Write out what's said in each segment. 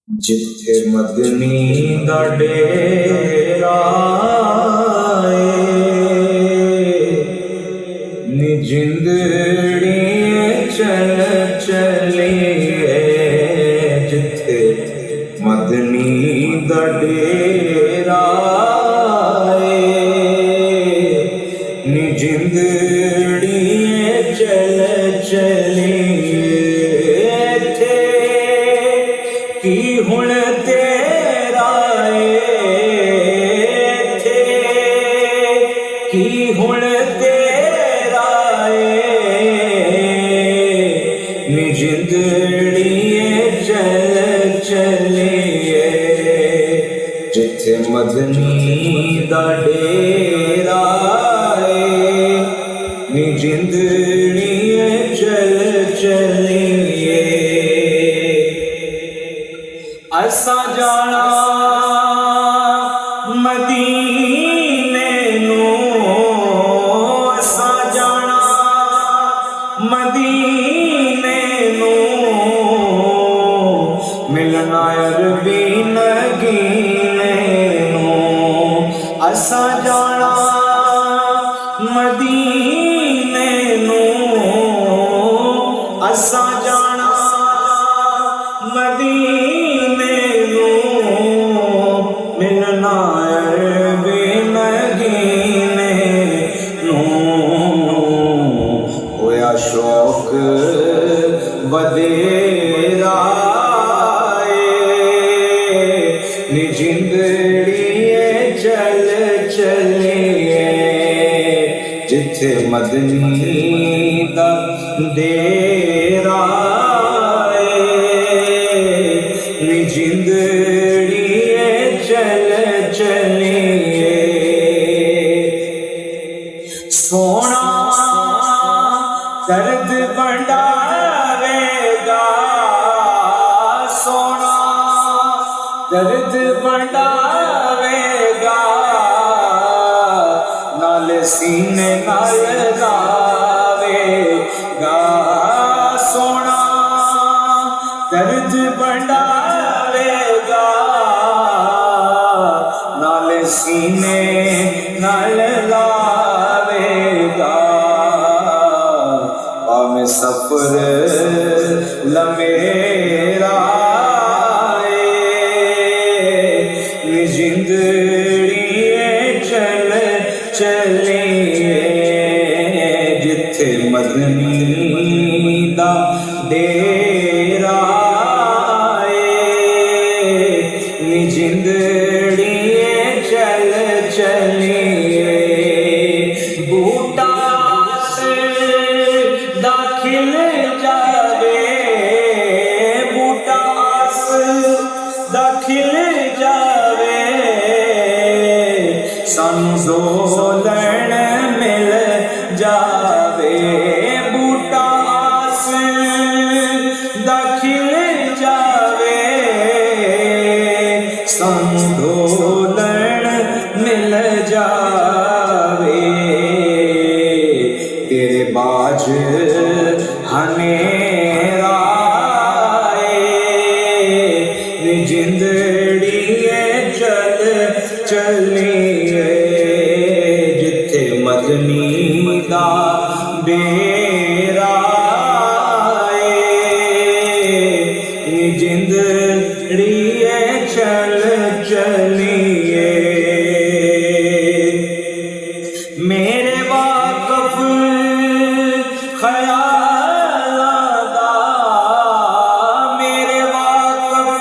जिथे मदनी दा डेरा नी जिंदड़ी चल चलिए। जिथे मदनी दा डेरा नी जिंदड़ी चल चलिए। की हुण तेरा थे की हुण तेरा नी जिंदड़ी चल चलिए। जिथे मदनी दा डेरा नी जिंदड़ी चल चलिए। असा जाना मदीने नू, असा जाना मदीने नू, मिलना अरबी नगीने नू। असा जाना मदीने नू, असा जाना मदीने मिलना अरबी नगीने नू। होया शौक वधेरा नी जिंदड़ी चल चलिए। जिथे मदनी दा डेरा नी जिंदड़ी चल चलिए। सोना दर्द बंडावेगा, सोना दर्द बंडावेगा, नाल सीने नाल लावेगा। सोना दर्द बंडावेगा, नाल सीने नाल लावेगा। भावें सफर लमेरा नी जिंदड़ी चल चलिए। जिथे मदनी दा डेरा नी जिंदड़ी चल चलिए। बूटा दाखिल जावे, बूटा दाखिल जावे, सानू डोलण मिल जावे। बूटा दाखिल जावे, सानू डोलण मिल जावे। तेरे बाज हनेरा नी जिंदड़ी चल चलिए। जिथे मदनी दा डेरा नी जिंदड़ी चल चलिए। मेरे वाकफ ख्याल दा, मेरे वाकफ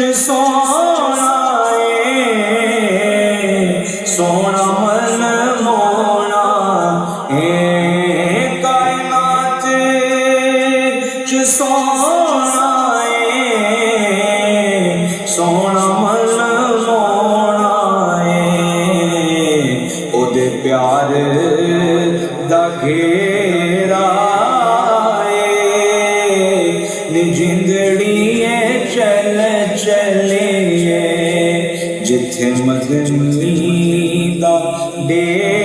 च सोना सोना मन मोना कायनात च सोना सोना मन मोना ओदे प्यार दा घेरा जिंदड़िए चल चलिए जिथे मदनी दा डेरा